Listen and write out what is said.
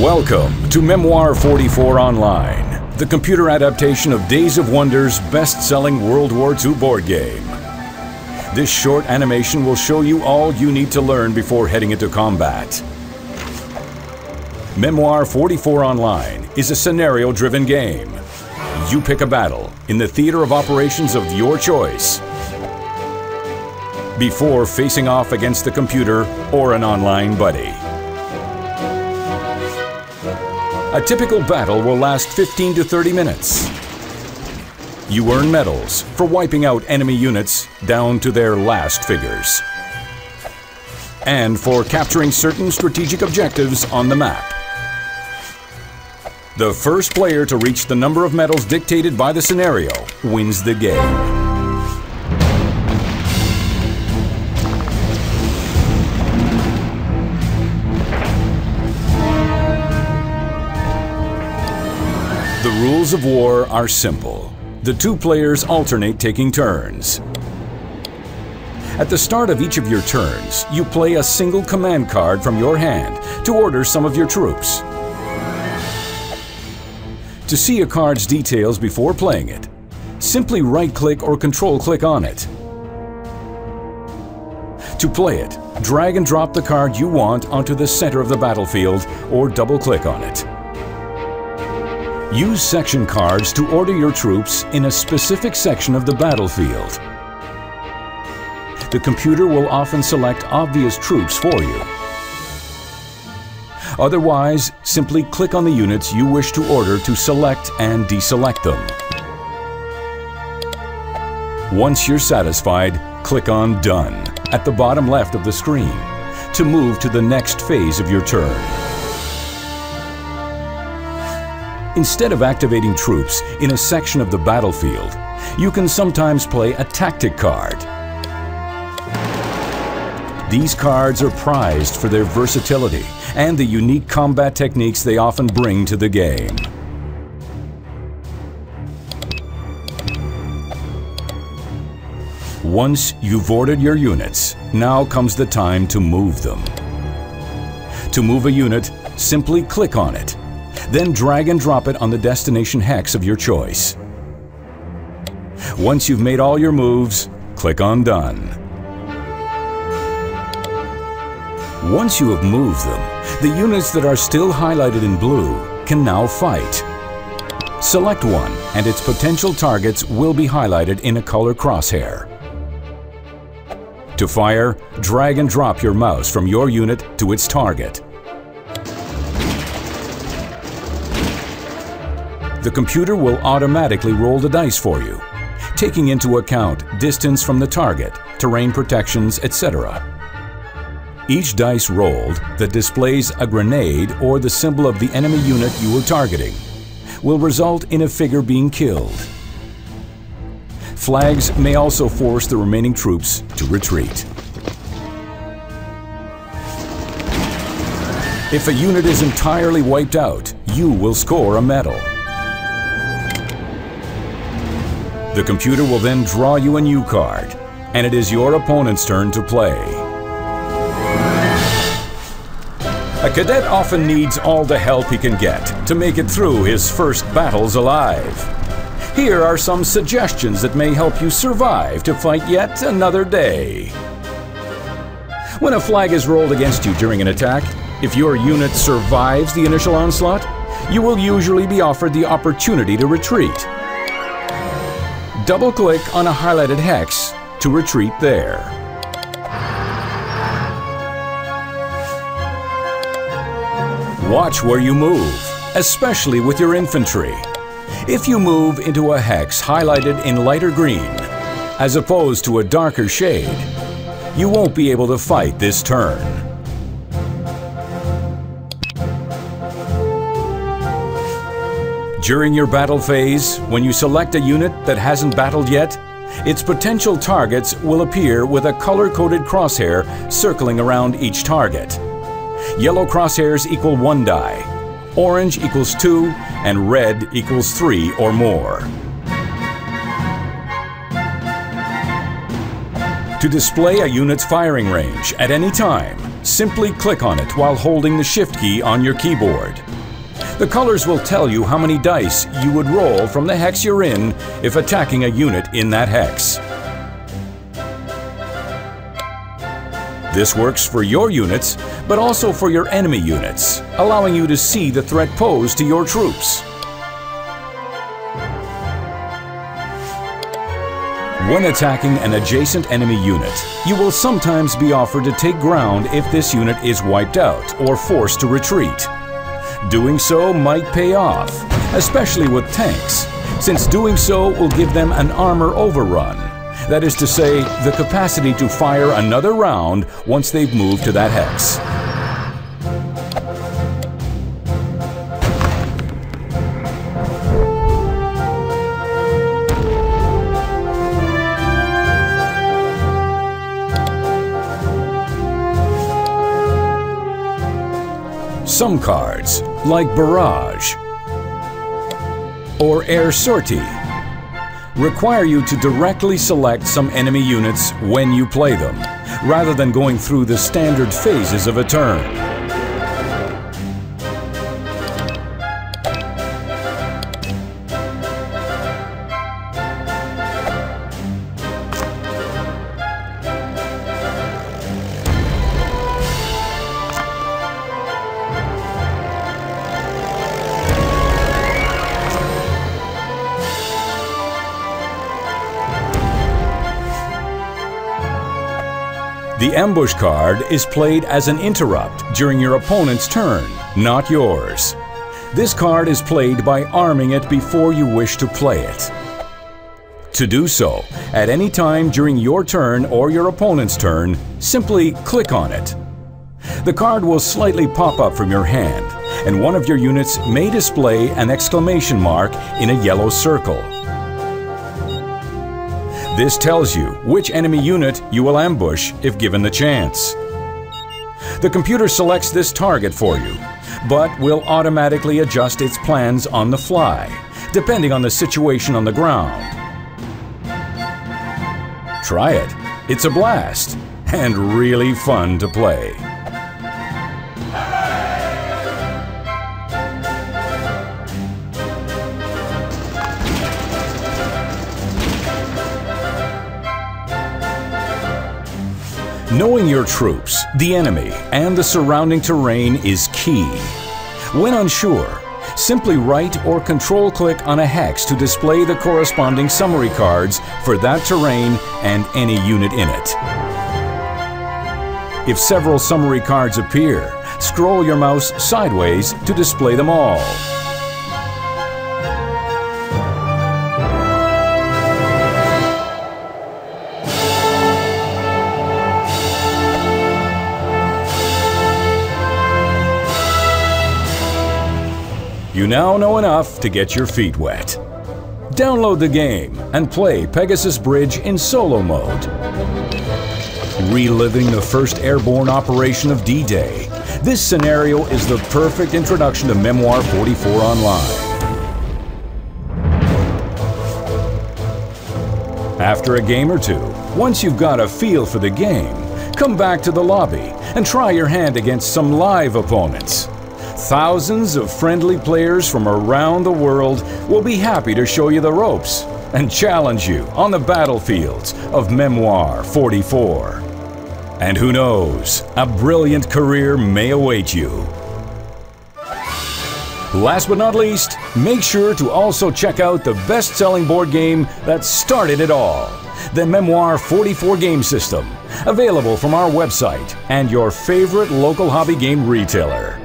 Welcome to Memoir 44 Online, the computer adaptation of Days of Wonder's best-selling World War II board game. This short animation will show you all you need to learn before heading into combat. Memoir 44 Online is a scenario-driven game. You pick a battle in the theater of operations of your choice before facing off against the computer or an online buddy. A typical battle will last 15 to 30 minutes. You earn medals for wiping out enemy units down to their last figures, and for capturing certain strategic objectives on the map. The first player to reach the number of medals dictated by the scenario wins the game. The rules of war are simple. The two players alternate taking turns. At the start of each of your turns, you play a single command card from your hand to order some of your troops. To see a card's details before playing it, simply right-click or control-click on it. To play it, drag and drop the card you want onto the center of the battlefield or double-click on it. Use section cards to order your troops in a specific section of the battlefield. The computer will often select obvious troops for you. Otherwise, simply click on the units you wish to order to select and deselect them. Once you're satisfied, click on Done at the bottom left of the screen to move to the next phase of your turn. Instead of activating troops in a section of the battlefield, you can sometimes play a tactic card. These cards are prized for their versatility and the unique combat techniques they often bring to the game. Once you've ordered your units, now comes the time to move them. To move a unit, simply click on it. Then drag and drop it on the destination hex of your choice. Once you've made all your moves, click on Done. Once you have moved them, the units that are still highlighted in blue can now fight. Select one, and its potential targets will be highlighted in a color crosshair. To fire, drag and drop your mouse from your unit to its target. The computer will automatically roll the dice for you, taking into account distance from the target, terrain protections, etc. Each dice rolled that displays a grenade or the symbol of the enemy unit you were targeting will result in a figure being killed. Flags may also force the remaining troops to retreat. If a unit is entirely wiped out, you will score a medal. The computer will then draw you a new card, and it is your opponent's turn to play. A cadet often needs all the help he can get to make it through his first battles alive. Here are some suggestions that may help you survive to fight yet another day. When a flag is rolled against you during an attack, if your unit survives the initial onslaught, you will usually be offered the opportunity to retreat. Double-click on a highlighted hex to retreat there. Watch where you move, especially with your infantry. If you move into a hex highlighted in lighter green, as opposed to a darker shade, you won't be able to fight this turn. During your battle phase, when you select a unit that hasn't battled yet, its potential targets will appear with a color-coded crosshair circling around each target. Yellow crosshairs equal 1 die, orange equals 2, and red equals 3 or more. To display a unit's firing range at any time, simply click on it while holding the Shift key on your keyboard. The colors will tell you how many dice you would roll from the hex you're in if attacking a unit in that hex. This works for your units, but also for your enemy units, allowing you to see the threat posed to your troops. When attacking an adjacent enemy unit, you will sometimes be offered to take ground if this unit is wiped out or forced to retreat. Doing so might pay off, especially with tanks, since doing so will give them an armor overrun. That is to say, the capacity to fire another round once they've moved to that hex. Some cards, like Barrage or Air Sortie, require you to directly select some enemy units when you play them, rather than going through the standard phases of a turn. The ambush card is played as an interrupt during your opponent's turn, not yours. This card is played by arming it before you wish to play it. To do so, at any time during your turn or your opponent's turn, simply click on it. The card will slightly pop up from your hand, and one of your units may display an exclamation mark in a yellow circle. This tells you which enemy unit you will ambush if given the chance. The computer selects this target for you, but will automatically adjust its plans on the fly, depending on the situation on the ground. Try it. It's a blast and really fun to play. Knowing your troops, the enemy, and the surrounding terrain is key. When unsure, simply right or control-click on a hex to display the corresponding summary cards for that terrain and any unit in it. If several summary cards appear, scroll your mouse sideways to display them all. You now know enough to get your feet wet. Download the game and play Pegasus Bridge in solo mode. Reliving the first airborne operation of D-Day, this scenario is the perfect introduction to Memoir 44 Online. After a game or two, once you've got a feel for the game, come back to the lobby and try your hand against some live opponents. Thousands of friendly players from around the world will be happy to show you the ropes and challenge you on the battlefields of Memoir 44. And who knows, a brilliant career may await you. Last but not least, make sure to also check out the best-selling board game that started it all, the Memoir 44 game system, available from our website and your favorite local hobby game retailer.